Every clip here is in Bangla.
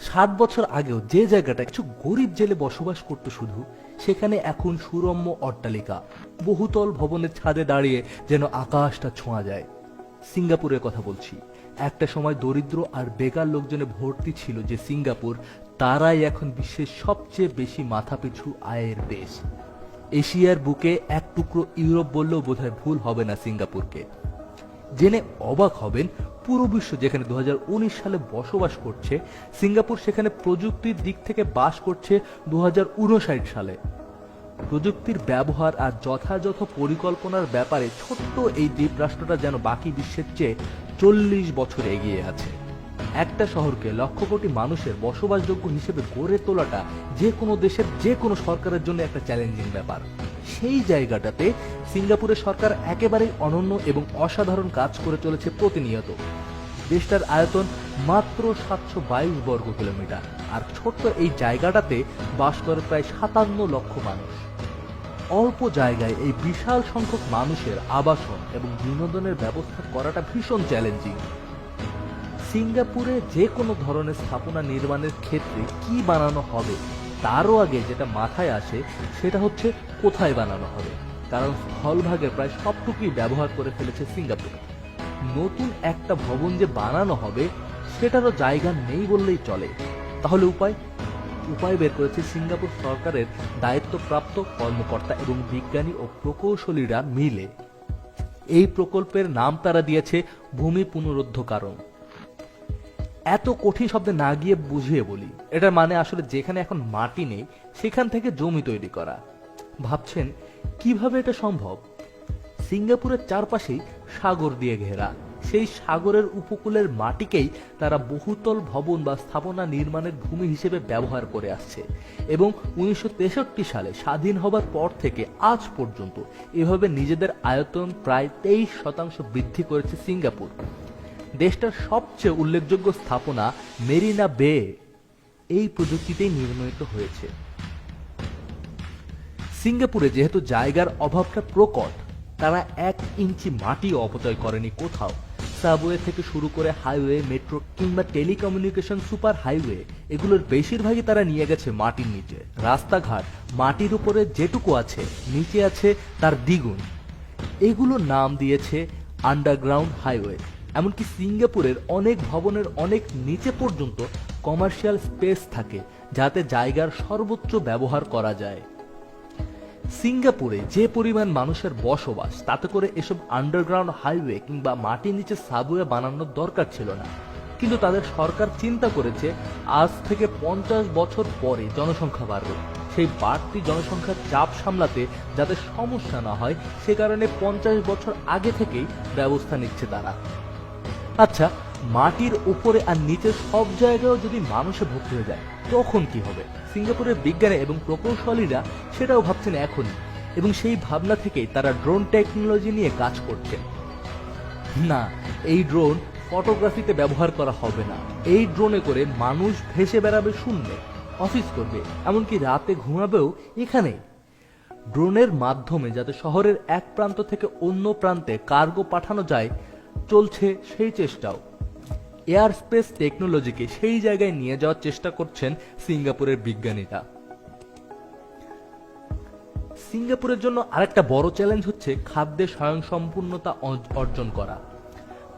60 বছর আগেও যে জায়গাটা কিছু গরিব জেলে বসবাস করত শুধু, সেখানে এখন সুরম্য অট্টালিকা, বহুতল ভবনের ছাদে দাঁড়িয়ে যেন আকাশটা ছোঁয়া যায়। সিঙ্গাপুরের কথা বলছি। একটা সময় দরিদ্র আর বেকার লোকজনে ভর্তি ছিল যে সিঙ্গাপুর, তারাই এখন বিশ্বের সবচেয়ে বেশি মাথাপিছু আয়ের দেশ। এশিয়ার বুকে এক টুকরো ইউরোপ বললেও বোধহয় ভুল হবে না সিঙ্গাপুরকে। জেনে অবাক হবেন, পুরো বিশ্ব যেখানে 2019 সালে বসবাস করছে, সিঙ্গাপুর সেখানে প্রযুক্তির দিক থেকে বাস করছে 2059 সালে। প্রযুক্তির ব্যবহার আর যথাযথ পরিকল্পনার ব্যাপারে ছোট্ট এই দ্বীপ রাষ্ট্রটা যেন বাকি বিশ্বের চেয়ে 40 বছর এগিয়ে আছে। একটা শহরকে লক্ষ কোটি মানুষের বসবাসযোগ্য হিসেবে গড়ে তোলাটা যে কোনো দেশের যে কোনো সরকারের জন্য একটা চ্যালেঞ্জিং ব্যাপার। সেই জায়গাটাতে সিঙ্গাপুরের সরকার একেবারেই অনন্য এবং অসাধারণ কাজ করে চলেছে প্রতিনিয়ত। দেশটার আয়তন মাত্র 722 বর্গ কিলোমিটার, আর ছোট্ট এই জায়গাটাতে বাস করে প্রায় 57 লক্ষ মানুষ। অল্প জায়গায় এই বিশাল সংখ্যক মানুষের আবাসন এবং বিনোদনের ব্যবস্থা করাটা ভীষণ চ্যালেঞ্জিং। সিঙ্গাপুরে যে কোনো ধরনের স্থাপনা নির্মাণের ক্ষেত্রে কি বানানো হবে তারও আগে যেটা মাথায় আসে সেটা হচ্ছে কোথায় বানানো হবে, কারণ স্থলভাগের প্রায় সবটুকুই ব্যবহার করে ফেলেছে সিঙ্গাপুর। নতুন একটা ভবন যে বানানো হবে সেটারও জায়গা নেই বললেই চলে। তাহলে উপায় বের করেছে সিঙ্গাপুর সরকারের দায়িত্বপ্রাপ্ত কর্মকর্তা এবং বিজ্ঞানী ও প্রকৌশলীরা মিলে। এই প্রকল্পের নাম তারা দিয়েছে ভূমি পুনরুদ্ধারকরণ। এত কঠিন শব্দে না গিয়ে বুঝিয়ে বলি, এটার মানে আসলে যেখানে এখন মাটি নেই সেখান থেকে জমি তৈরি করা। ভাবছেন কিভাবে এটা সম্ভব? সিঙ্গাপুরের চারপাশেই সাগর দিয়ে ঘেরা। সেই সাগরের উপকূলের মাটিকেই তারা বহুতল ভবন বা স্থাপনা নির্মাণের ভূমি হিসেবে ব্যবহার করে আসছে এবং 1963 সালে স্বাধীন হবার পর থেকে আজ পর্যন্ত এভাবে নিজেদের আয়তন প্রায় 23% বৃদ্ধি করেছে সিঙ্গাপুর। দেশটার সবচেয়ে উল্লেখযোগ্য স্থাপনা মেরিনা বে এই প্রযুক্তিতেই নির্মিত হয়েছে। সিঙ্গাপুরে যেহেতু জায়গার অভাবটা প্রকট, তারা 1 ইঞ্চি মাটিও অপচয় করেনি কোথাও। সাবওয়ে থেকে শুরু করে হাইওয়ে, মেট্রো কিংবা টেলিকমিউনিকেশন সুপার হাইওয়ে, এগুলোর বেশিরভাগই তারা নিয়ে গেছে মাটির নিচে। রাস্তাঘাট মাটির উপরে যেটুকু আছে, নিচে আছে তার দ্বিগুণ। এগুলোর নাম দিয়েছে আন্ডারগ্রাউন্ড হাইওয়ে। এমনকি সিঙ্গাপুরের অনেক ভবনের অনেক নিচে পর্যন্ত কমার্শিয়াল স্পেস থাকে, যাতে জায়গার সর্বোচ্চ ব্যবহার করা যায়। সিঙ্গাপুরে যে পরিমাণ মানুষের বসবাস, তাতে করে এসব আন্ডারগ্রাউন্ড হাইওয়ে কিংবা মাটির নিচে সাবওয়ে বানানোর দরকার ছিল না। কিন্তু তাদের সরকার চিন্তা করেছে আজ থেকে 50 বছর পরে জনসংখ্যা বাড়বে, সেই বাড়তি জনসংখ্যার চাপ সামলাতে যাতে সমস্যা না হয় সে কারণে 50 বছর আগে থেকেই ব্যবস্থা নিচ্ছে তারা। আচ্ছা, মাটির উপরে আর নিচে সব জায়গায়ও যদি মানুষে ভর্তি হয়ে যায় তখন কি হবে? সিঙ্গাপুরের বিজ্ঞানী এবং প্রকৌশলীরা সেটাও ভাবছেন এখনই, এবং সেই ভাবনা থেকেই তারা ড্রোন টেকনোলজি নিয়ে কাজ করছেন। না, এই ড্রোন ফটোগ্রাফিতে ব্যবহার করা হবে না। এই ড্রোনে করে মানুষ ভেসে বেড়াবে শূন্যে, অফিস করবে, এমনকি রাতে ঘুমাবেও এখানে। ড্রোনের মাধ্যমে যাতে শহরের এক প্রান্ত থেকে অন্য প্রান্তে কার্গো পাঠানো যায়, চলছে সেই চেষ্টাও। এয়ার স্পেস টেকনোলজিকে সেই জায়গায় নিয়ে যাওয়ার চেষ্টা করছেন সিঙ্গাপুরের বিজ্ঞানীরা। সিঙ্গাপুরের জন্য আরেকটা বড় চ্যালেঞ্জ হচ্ছে খাদ্যে স্বয়ংসম্পূর্ণতা অর্জন করা।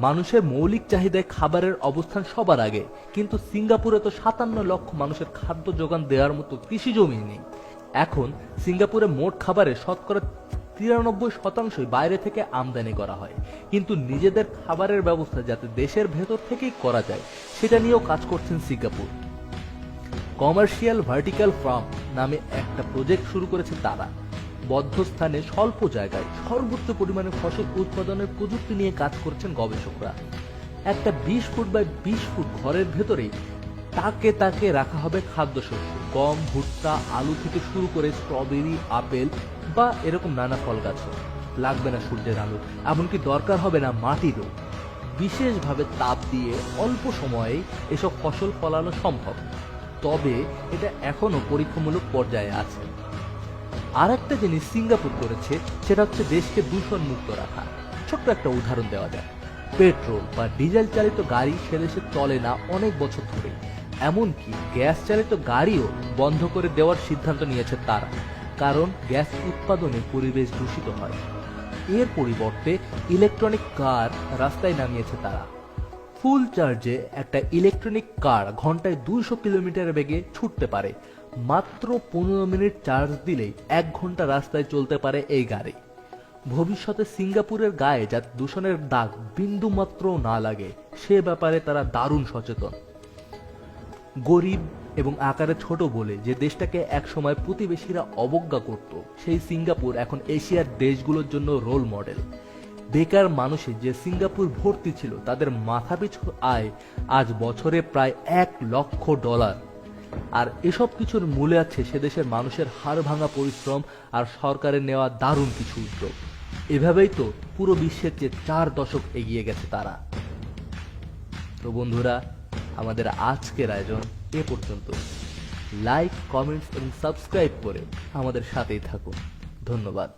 মানুষের মৌলিক চাহিদায় খাবারের অবস্থান সবার আগে, কিন্তু সিঙ্গাপুরে তো 57 লক্ষ মানুষের খাদ্য যোগান দেওয়ার মতো কৃষি জমি নেই। এখন সিঙ্গাপুরে মোট খাবারের শতকরা 93% বাইরে থেকে আমদানি করা হয়, কিন্তু নিজেদের খাবারের ব্যবস্থা যাতে দেশের ভেতর থেকেই করা যায় সেটা নিয়েও কাজ করছেন সিঙ্গাপুর। কমার্শিয়াল ভার্টিক্যাল ফার্ম নামে একটা প্রজেক্ট শুরু করেছে তারা। বদ্ধ স্থানে স্বল্প জায়গায় সর্বোচ্চ পরিমাণে ফসল উৎপাদনের প্রযুক্তি নিয়ে কাজ করছেন গবেষকরা। একটা 20 ফুট বাই 20 ফুট ঘরের ভেতরেই তাকে তাকে রাখা হবে খাদ্যশস্য, গম, ভুট্টা, আলু থেকে শুরু করে স্ট্রবেরি, আপেল বা এরকম নানা ফল গাছও। লাগবে না সূর্যের আলো, এমনকি দরকার হবে না মাটিরও। বিশেষভাবে তাপ দিয়ে অল্প সময়ে এসব ফসল ফলানো সম্ভব, তবে এটা এখনো পরীক্ষামূলক পর্যায়ে আছে। আর একটা জিনিস সিঙ্গাপুর করেছে সেটা হচ্ছে দেশকে দূষণ মুক্ত রাখা। ছোট্ট একটা উদাহরণ দেওয়া যায়, পেট্রোল বা ডিজেল চালিত গাড়ি সে দেশে চলে না অনেক বছর ধরে। এমনকি গ্যাস চালিত গাড়িও বন্ধ করে দেওয়ার সিদ্ধান্ত নিয়েছে তারা, কারণ গ্যাস উৎপাদনে পরিবেশ দূষিত হয়। এর পরিবর্তে ইলেকট্রনিক কার রাস্তায় নামিয়েছে তারা। ফুল চার্জে একটা ইলেকট্রনিক কার ঘন্টায় 200 কিলোমিটার বেগে ছুটতে পারে। মাত্র 15 মিনিট চার্জ দিলেই 1 ঘন্টা রাস্তায় চলতে পারে এই গাড়ি। ভবিষ্যতে সিঙ্গাপুরের গায়ে যাতে দূষণের দাগ বিন্দু মাত্র না লাগে সে ব্যাপারে তারা দারুণ সচেতন। গরিব এবং আকারে ছোট বলে যে দেশটাকে একসময় প্রতিবেশীরা অবজ্ঞা করত, সেই সিঙ্গাপুর এখন এশিয়ার দেশগুলোর জন্য রোল মডেল। বেকার মানুষে যে সিঙ্গাপুর ভর্তি ছিল তাদের মাথাপিছু আয় আজ বছরে প্রায় $1,00,000। আর এসব কিছুর মূলে আছে সে দেশের মানুষের হাড় ভাঙা পরিশ্রম আর সরকারের নেওয়া দারুণ কিছু উদ্যোগ। এভাবেই তো পুরো বিশ্বের চেয়ে 4 দশক এগিয়ে গেছে তারা। তো বন্ধুরা, আমাদের আজকের আয়োজন এ পর্যন্ত। লাইক, কমেন্টস এবং সাবস্ক্রাইব করে আমাদের সাথেই থাকুন। ধন্যবাদ।